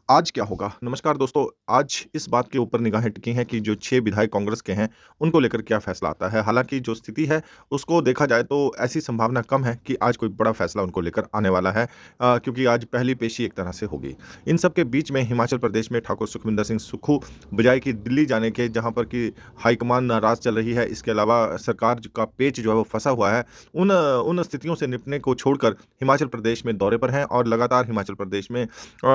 आज क्या होगा? नमस्कार दोस्तों, आज इस बात के ऊपर निगाहें टिकी हैं कि जो 6 विधायक कांग्रेस के हैं, उनको लेकर क्या फैसला आता है। हालाँकि जो स्थिति है, उसको देखा जाए तो ऐसी संभावना कम है कि आज कोई बड़ा फैसला उनको लेकर आने वाला है क्योंकि आज पहली पेशी एक तरह से होगी। इन सब के बीच में हिमाचल प्रदेश में ठाकुर सुखविंदर सिंह सुक्खू बजाय कि दिल्ली जाने के जहाँ पर कि हाईकमान नाराज़ चल रही है, इसके अलावा सरकार का पेच जो है वो फँसा हुआ है, उन स्थितियों से निपटने को छोड़कर हिमाचल प्रदेश में दौरे पर हैं और लगातार हिमाचल प्रदेश में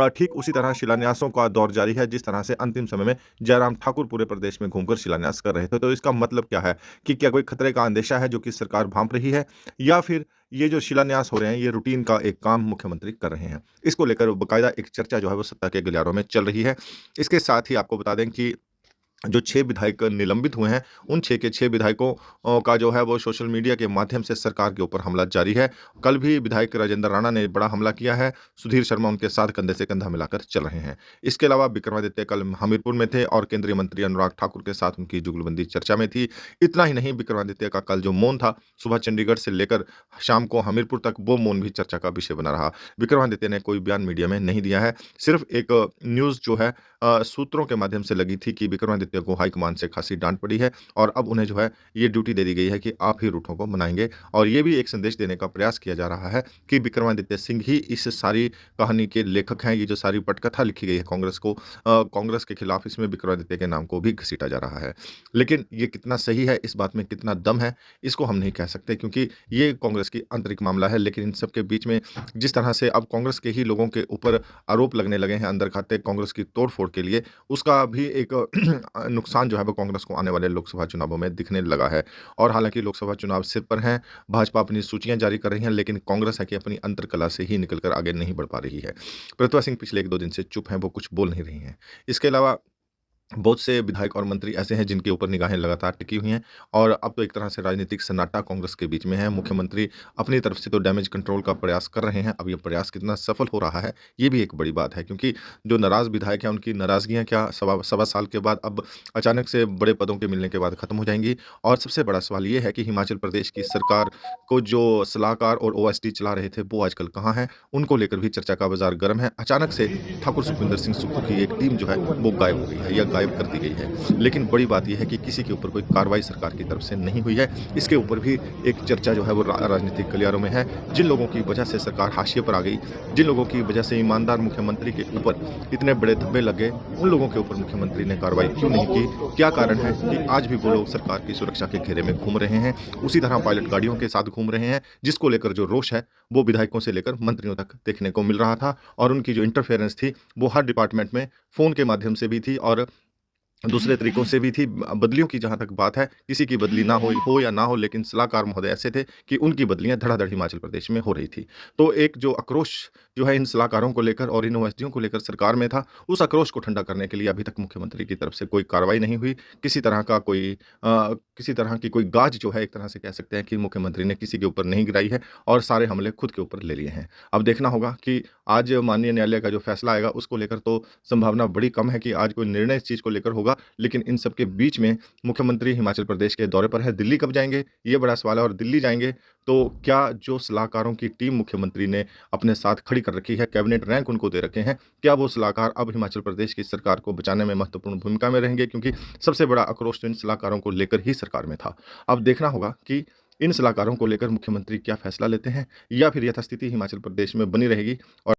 ठीक उसी तरह शिलान्यासों का दौर जारी है जिस तरह से अंतिम समय में जयराम ठाकुर पूरे प्रदेश में घूमकर शिलान्यास कर रहे थे। तो इसका मतलब क्या है कि क्या कोई खतरे का अंदेशा है जो कि सरकार भांप रही है या फिर ये जो शिलान्यास हो रहे हैं ये रूटीन का एक काम मुख्यमंत्री कर रहे हैं। इसको लेकर बाकायदा एक चर्चा जो है वो सत्ता के गलियारों में चल रही है। इसके साथ ही आपको बता दें कि जो 6 विधायक निलंबित हुए हैं, उन 6 के 6 विधायकों का जो है वो सोशल मीडिया के माध्यम से सरकार के ऊपर हमला जारी है। कल भी विधायक राजेंद्र राणा ने बड़ा हमला किया है, सुधीर शर्मा उनके साथ कंधे से कंधा मिलाकर चल रहे हैं। इसके अलावा विक्रमादित्य कल हमीरपुर में थे और केंद्रीय मंत्री अनुराग ठाकुर के साथ उनकी जुगलबंदी चर्चा में थी। इतना ही नहीं, विक्रमादित्य का कल जो मौन था, सुबह चंडीगढ़ से लेकर शाम को हमीरपुर तक, वो मौन भी चर्चा का विषय बना रहा। विक्रमादित्य ने कोई बयान मीडिया में नहीं दिया है, सिर्फ एक न्यूज़ जो है सूत्रों के माध्यम से लगी थी कि विक्रमादित्य को हाईकमान से खासी डांट पड़ी है और अब उन्हें जो है ये ड्यूटी दे दी गई है कि आप ही रूठों को मनाएंगे और ये भी एक संदेश देने का प्रयास किया जा रहा है कि विक्रमादित्य सिंह ही इस सारी कहानी के लेखक हैं। ये जो सारी पटकथा लिखी गई है कांग्रेस के खिलाफ, इसमें विक्रमादित्य के नाम को भी घसीटा जा रहा है। लेकिन ये कितना सही है, इस बात में कितना दम है, इसको हम नहीं कह सकते क्योंकि ये कांग्रेस की आंतरिक मामला है। लेकिन इन सब के बीच में जिस तरह से अब कांग्रेस के ही लोगों के ऊपर आरोप लगने लगे हैं अंदर खाते कांग्रेस की तोड़-फोड़ के लिए, उसका भी एक नुकसान जो है वो कांग्रेस को आने वाले लोकसभा चुनावों में दिखने लगा है। और हालाँकि लोकसभा चुनाव सिर पर हैं, भाजपा अपनी सूचियाँ जारी कर रही है, लेकिन कांग्रेस है कि अपनी अंतर्कलह से ही निकल कर आगे नहीं बढ़ पा रही है। प्रतिभा सिंह पिछले 1-2 दिन से चुप हैं, वो कुछ बोल नहीं रही हैं। इसके अलावा बहुत से विधायक और मंत्री ऐसे हैं जिनके ऊपर निगाहें लगातार टिकी हुई हैं और अब तो एक तरह से राजनीतिक सन्नाटा कांग्रेस के बीच में है। मुख्यमंत्री अपनी तरफ से तो डैमेज कंट्रोल का प्रयास कर रहे हैं। अब ये प्रयास कितना सफल हो रहा है, ये भी एक बड़ी बात है क्योंकि जो नाराज़ विधायक हैं, उनकी नाराज़गियाँ क्या सवा सवा साल के बाद अब अचानक से बड़े पदों के मिलने के बाद खत्म हो जाएँगी। और सबसे बड़ा सवाल ये है कि हिमाचल प्रदेश की सरकार को जो सलाहकार और ओएसडी चला रहे थे, वो आजकल कहाँ हैं? उनको लेकर भी चर्चा का बाज़ार गर्म है। अचानक से ठाकुर सुखविंदर सिंह सुक्खू की एक टीम जो है, वो गायब हो गई है या गायब कर दी गई है। लेकिन बड़ी बात ये है कि किसी के ऊपर कोई कार्रवाई सरकार की तरफ से नहीं हुई है। इसके ऊपर भी एक चर्चा जो है वो राजनीतिक गलियारों में है। जिन लोगों की वजह से सरकार हाशिए पर आ गई, जिन लोगों की वजह से ईमानदार मुख्यमंत्री के ऊपर इतने बड़े धब्बे लग गए, उन लोगों के ऊपर मुख्यमंत्री ने कार्रवाई क्यों नहीं की? क्या कारण है कि आज भी वो लोग सरकार की सुरक्षा के घेरे में घूम रहे हैं? उसी तरह पायलट गाड़ियों के साथ घूम रहे हैं, जिसको लेकर जो रोष है, वो विधायकों से लेकर मंत्रियों तक देखने को मिल रहा था और उनकी जो इंटरफेरेंस थी, वो हर डिपार्टमेंट में फ़ोन के माध्यम से भी थी और दूसरे तरीकों से भी थी। बदलियों की जहाँ तक बात है, किसी की बदली ना हुई हो या ना हो, लेकिन सलाहकार महोदय ऐसे थे कि उनकी बदलियाँ धड़ाधड़ हिमाचल प्रदेश में हो रही थी। तो एक जो आक्रोश जो है इन सलाहकारों को लेकर और इन ओएसडीओं को लेकर सरकार में था, उस आक्रोश को ठंडा करने के लिए अभी तक मुख्यमंत्री की तरफ से कोई कार्रवाई नहीं हुई। किसी तरह की कोई गाज जो है, एक तरह से कह सकते हैं कि मुख्यमंत्री ने किसी के ऊपर नहीं गिराई है और सारे हमले खुद के ऊपर ले लिए हैं। अब देखना होगा कि आज माननीय न्यायालय का जो फैसला आएगा, उसको लेकर तो संभावना बड़ी कम है कि आज कोई निर्णय इस चीज़ को लेकर होगा। लेकिन इन सब के बीच में मुख्यमंत्री हिमाचल प्रदेश के दौरे पर है, दिल्ली कब जाएँगे? ये बड़ा सवाल है और दिल्ली जाएँगे तो क्या जो सलाहकारों की टीम मुख्यमंत्री ने अपने साथ खड़ी कर रखी है, कैबिनेट रैंक उनको दे रखे हैं, क्या वो सलाहकार अब हिमाचल प्रदेश की सरकार को बचाने में महत्वपूर्ण भूमिका में रहेंगे? क्योंकि सबसे बड़ा आक्रोश तो इन सलाहकारों को लेकर ही सरकार में था। अब देखना होगा कि इन सलाहकारों को लेकर मुख्यमंत्री क्या फैसला लेते हैं या फिर यथास्थिति हिमाचल प्रदेश में बनी रहेगी और